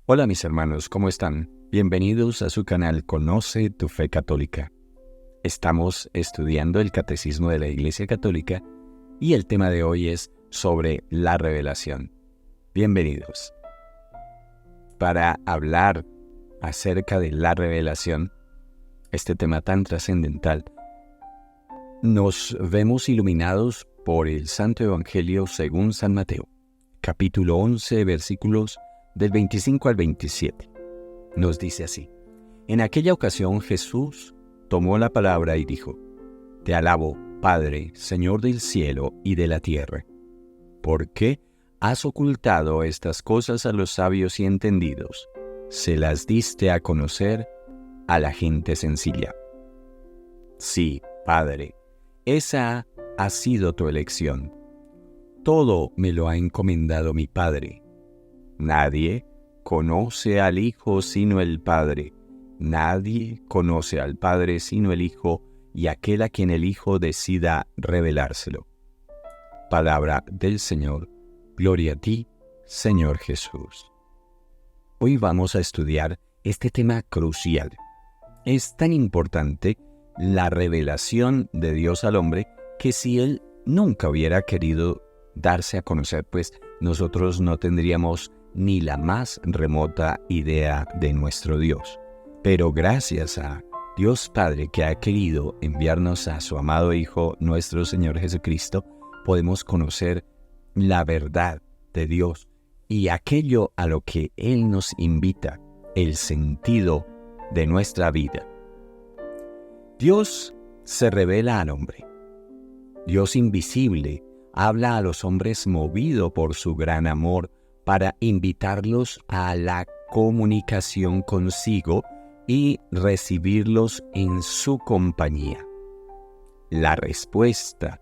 Hola mis hermanos, ¿cómo están? Bienvenidos a su canal Conoce tu Fe Católica. Estamos estudiando el Catecismo de la Iglesia Católica y el tema de hoy es sobre la revelación. Bienvenidos. Para hablar acerca de la revelación, este tema tan trascendental, nos vemos iluminados por el Santo Evangelio según San Mateo, capítulo 11, versículos del 25 al 27. Nos dice así: En aquella ocasión Jesús tomó la palabra y dijo: Te alabo, Padre, Señor del cielo y de la tierra, porque has ocultado estas cosas a los sabios y entendidos, se las diste a conocer a la gente sencilla. Sí, Padre, esa ha sido tu elección. Todo me lo ha encomendado mi Padre. Nadie conoce al Hijo sino el Padre. Nadie conoce al Padre sino el Hijo y aquel a quien el Hijo decida revelárselo. Palabra del Señor. Gloria a ti, Señor Jesús. Hoy vamos a estudiar este tema crucial. Es tan importante la revelación de Dios al hombre que si Él nunca hubiera querido darse a conocer, pues nosotros no tendríamos ni la más remota idea de nuestro Dios. Pero gracias a Dios Padre que ha querido enviarnos a su amado Hijo, nuestro Señor Jesucristo, podemos conocer la verdad de Dios y aquello a lo que Él nos invita, el sentido de nuestra vida. Dios se revela al hombre. Dios invisible habla a los hombres movido por su gran amor para invitarlos a la comunicación consigo y recibirlos en su compañía. La respuesta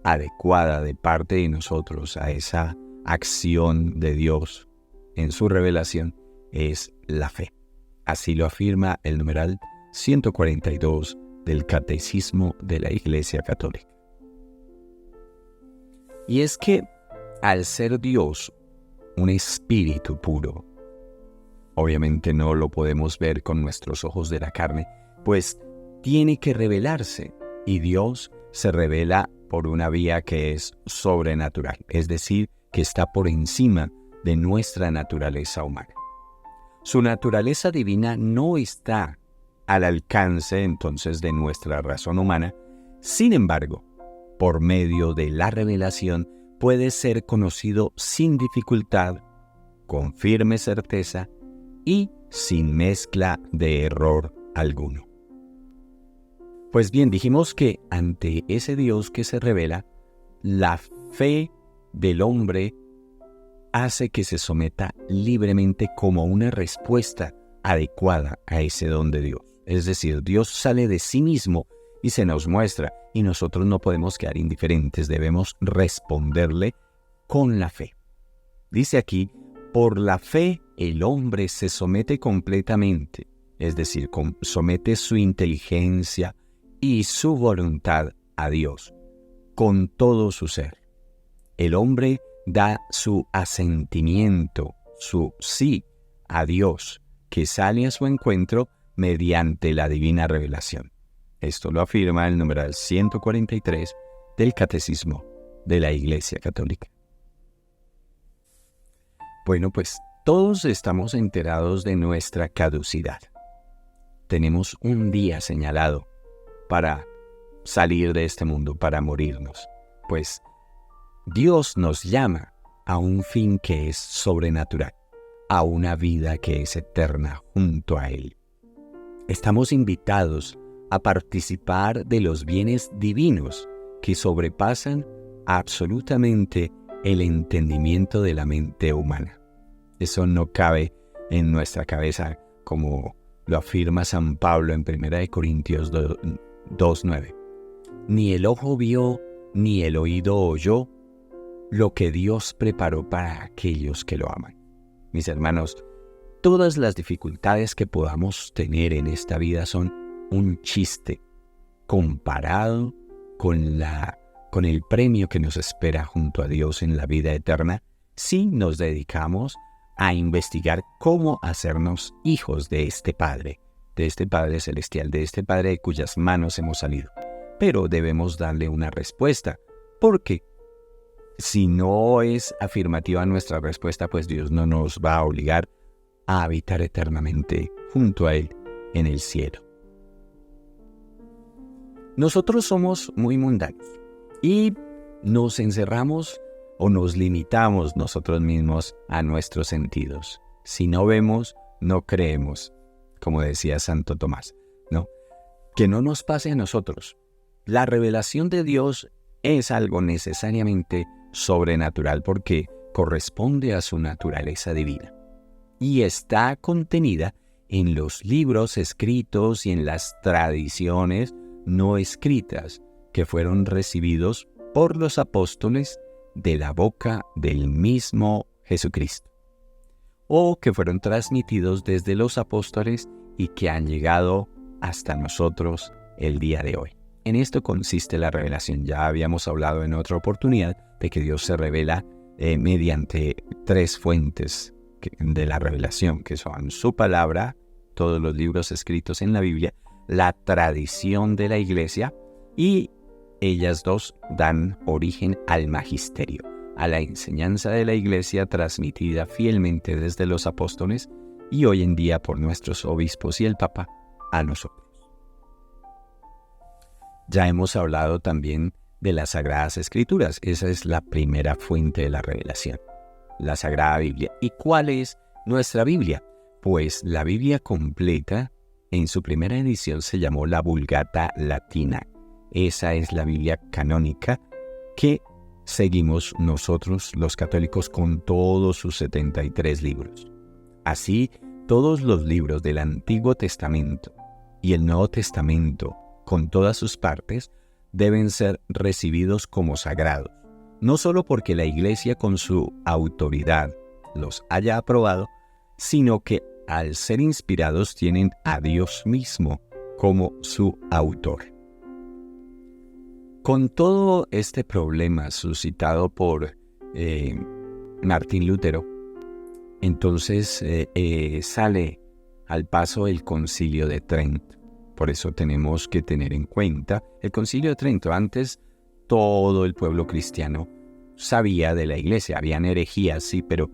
adecuada de parte de nosotros a esa acción de Dios en su revelación es la fe. Así lo afirma el numeral 142 del Catecismo de la Iglesia Católica. Y es que al ser Dios un espíritu puro, obviamente no lo podemos ver con nuestros ojos de la carne, pues tiene que revelarse, y Dios se revela por una vía que es sobrenatural, es decir, que está por encima de nuestra naturaleza humana. Su naturaleza divina no está al alcance entonces de nuestra razón humana, sin embargo, por medio de la revelación puede ser conocido sin dificultad, con firme certeza y sin mezcla de error alguno. Pues bien, dijimos que ante ese Dios que se revela, la fe del hombre hace que se someta libremente como una respuesta adecuada a ese don de Dios. Es decir, Dios sale de sí mismo y se nos muestra, y nosotros no podemos quedar indiferentes, debemos responderle con la fe. Dice aquí, por la fe el hombre se somete completamente, es decir, somete su inteligencia y su voluntad a Dios, con todo su ser. El hombre da su asentimiento, su sí a Dios, que sale a su encuentro mediante la divina revelación. Esto lo afirma el numeral 143 del Catecismo de la Iglesia Católica. Bueno, pues todos estamos enterados de nuestra caducidad. Tenemos un día señalado para salir de este mundo, para morirnos. Pues Dios nos llama a un fin que es sobrenatural, a una vida que es eterna junto a Él. Estamos invitados a participar de los bienes divinos que sobrepasan absolutamente el entendimiento de la mente humana. Eso no cabe en nuestra cabeza, como lo afirma San Pablo en 1 Corintios 2:9. Ni el ojo vio, ni el oído oyó lo que Dios preparó para aquellos que lo aman. Mis hermanos, todas las dificultades que podamos tener en esta vida son un chiste comparado con el premio que nos espera junto a Dios en la vida eterna si nos dedicamos a investigar cómo hacernos hijos de este Padre celestial, de este Padre de cuyas manos hemos salido. Pero debemos darle una respuesta, porque si no es afirmativa nuestra respuesta, pues Dios no nos va a obligar a habitar eternamente junto a Él en el cielo. Nosotros somos muy mundanos y nos encerramos o nos limitamos nosotros mismos a nuestros sentidos. Si no vemos, no creemos, como decía Santo Tomás, ¿no? Que no nos pase a nosotros. La revelación de Dios es algo necesariamente sobrenatural porque corresponde a su naturaleza divina y está contenida en los libros escritos y en las tradiciones no escritas que fueron recibidos por los apóstoles de la boca del mismo Jesucristo, o que fueron transmitidos desde los apóstoles y que han llegado hasta nosotros el día de hoy. En esto consiste la revelación. Ya habíamos hablado en otra oportunidad de que Dios se revela mediante 3 fuentes de la revelación, que son su palabra, todos los libros escritos en la Biblia, la tradición de la Iglesia, y ellas 2 dan origen al magisterio, a la enseñanza de la Iglesia transmitida fielmente desde los apóstoles y hoy en día por nuestros obispos y el Papa a nosotros. Ya hemos hablado también de las Sagradas Escrituras. Esa es la primera fuente de la revelación, la Sagrada Biblia. ¿Y cuál es nuestra Biblia? Pues la Biblia completa, en su primera edición se llamó la Vulgata Latina. Esa es la Biblia canónica que seguimos nosotros los católicos con todos sus 73 libros. Así, todos los libros del Antiguo Testamento y el Nuevo Testamento, con todas sus partes, deben ser recibidos como sagrados, no solo porque la Iglesia con su autoridad los haya aprobado, sino que al ser inspirados tienen a Dios mismo como su autor. Con todo este problema suscitado por Martín Lutero, entonces sale al paso el Concilio de Trento. Por eso tenemos que tener en cuenta el Concilio de Trento. Antes todo el pueblo cristiano sabía de la Iglesia, habían herejías, sí, pero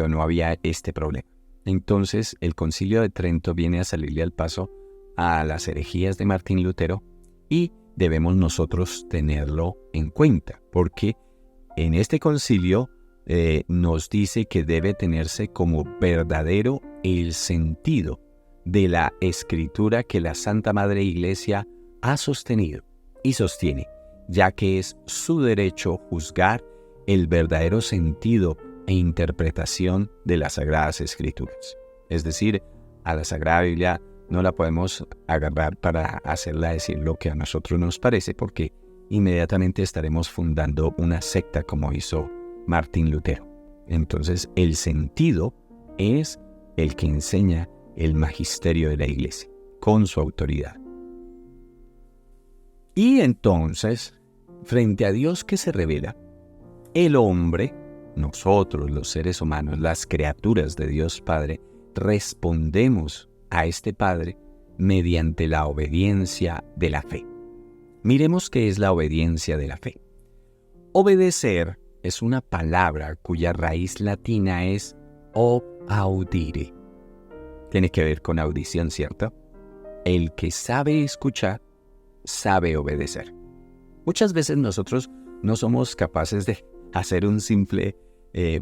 no había este problema. Entonces el Concilio de Trento viene a salirle al paso a las herejías de Martín Lutero y debemos nosotros tenerlo en cuenta, porque en este concilio nos dice que debe tenerse como verdadero el sentido de la Escritura que la Santa Madre Iglesia ha sostenido y sostiene, ya que es su derecho juzgar el verdadero sentido e interpretación de las Sagradas Escrituras. Es decir, a la Sagrada Biblia no la podemos agarrar para hacerla decir lo que a nosotros nos parece, porque inmediatamente estaremos fundando una secta como hizo Martín Lutero. Entonces, el sentido es el que enseña el magisterio de la Iglesia, con su autoridad. Y entonces, frente a Dios que se revela, el hombre, nosotros los seres humanos, las criaturas de Dios Padre, respondemos a este Padre mediante la obediencia de la fe. Miremos qué es la obediencia de la fe. Obedecer es una palabra cuya raíz latina es audire. Tiene que ver con audición, ¿cierto? El que sabe escuchar, sabe obedecer. Muchas veces nosotros no somos capaces de hacer un simple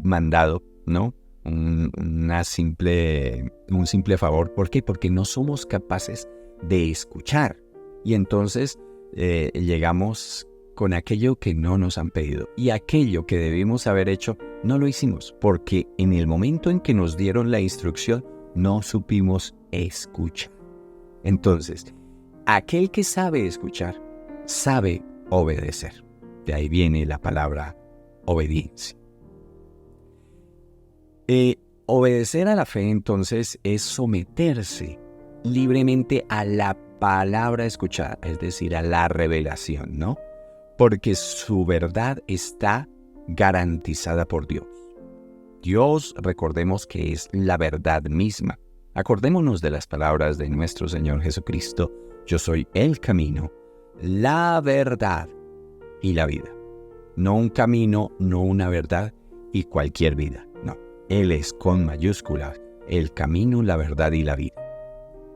mandado, ¿no? Un simple favor. ¿Por qué? Porque no somos capaces de escuchar. Y entonces llegamos con aquello que no nos han pedido. Y aquello que debimos haber hecho, no lo hicimos. Porque en el momento en que nos dieron la instrucción, no supimos escuchar. Entonces, aquel que sabe escuchar, sabe obedecer. De ahí viene la palabra obediencia. Obedecer a la fe, entonces, es someterse libremente a la palabra escuchada, es decir, a la revelación, ¿no? Porque su verdad está garantizada por Dios. Dios, recordemos que es la verdad misma. Acordémonos de las palabras de nuestro Señor Jesucristo: yo soy el camino, la verdad y la vida. No un camino, no una verdad y cualquier vida. No, Él es con mayúsculas el camino, la verdad y la vida.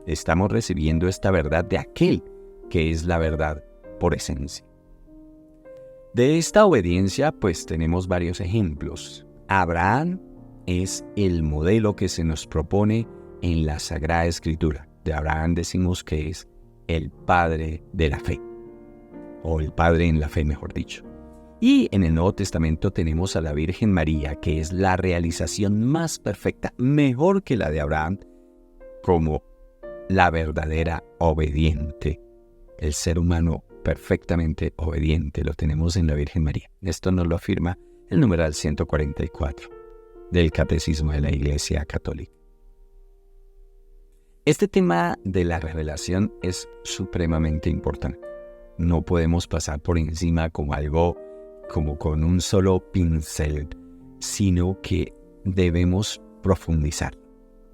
Estamos recibiendo esta verdad de aquel que es la verdad por esencia. De esta obediencia, pues tenemos varios ejemplos. Abraham es el modelo que se nos propone en la Sagrada Escritura. De Abraham decimos que es el padre de la fe, o el padre en la fe, mejor dicho. Y en el Nuevo Testamento tenemos a la Virgen María, que es la realización más perfecta, mejor que la de Abraham, como la verdadera obediente. El ser humano perfectamente obediente lo tenemos en la Virgen María. Esto nos lo afirma el numeral 144 del Catecismo de la Iglesia Católica. Este tema de la revelación es supremamente importante. No podemos pasar por encima como algo, como con un solo pincel, sino que debemos profundizar.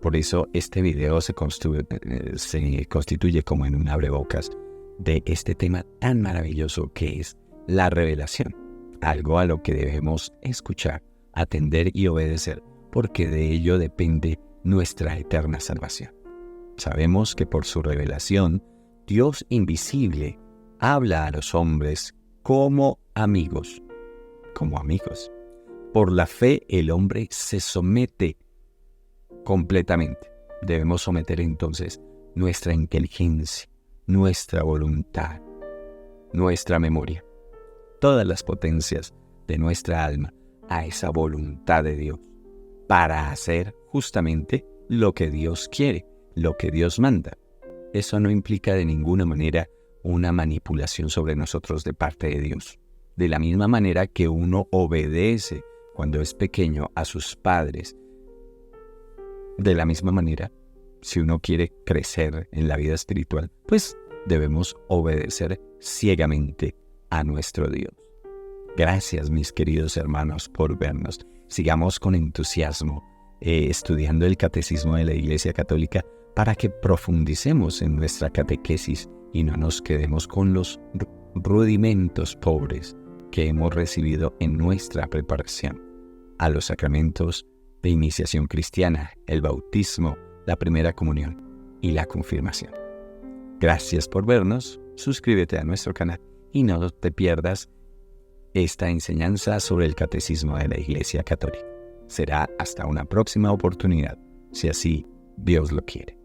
Por eso este video se constituye como en un abrebocas de este tema tan maravilloso que es la revelación. Algo a lo que debemos escuchar, atender y obedecer, porque de ello depende nuestra eterna salvación. Sabemos que por su revelación, Dios invisible habla a los hombres como amigos. Por la fe el hombre se somete completamente. Debemos someter entonces nuestra inteligencia, nuestra voluntad, nuestra memoria, todas las potencias de nuestra alma a esa voluntad de Dios, para hacer justamente lo que Dios quiere, lo que Dios manda. Eso no implica de ninguna manera una manipulación sobre nosotros de parte de Dios. De la misma manera que uno obedece cuando es pequeño a sus padres, de la misma manera, si uno quiere crecer en la vida espiritual, pues debemos obedecer ciegamente a nuestro Dios. Gracias, mis queridos hermanos, por vernos. Sigamos con entusiasmo estudiando el Catecismo de la Iglesia Católica para que profundicemos en nuestra catequesis y no nos quedemos con los rudimentos pobres que hemos recibido en nuestra preparación a los sacramentos de iniciación cristiana, el bautismo, la primera comunión y la confirmación. Gracias por vernos, suscríbete a nuestro canal y no te pierdas esta enseñanza sobre el Catecismo de la Iglesia Católica. Será hasta una próxima oportunidad, si así Dios lo quiere.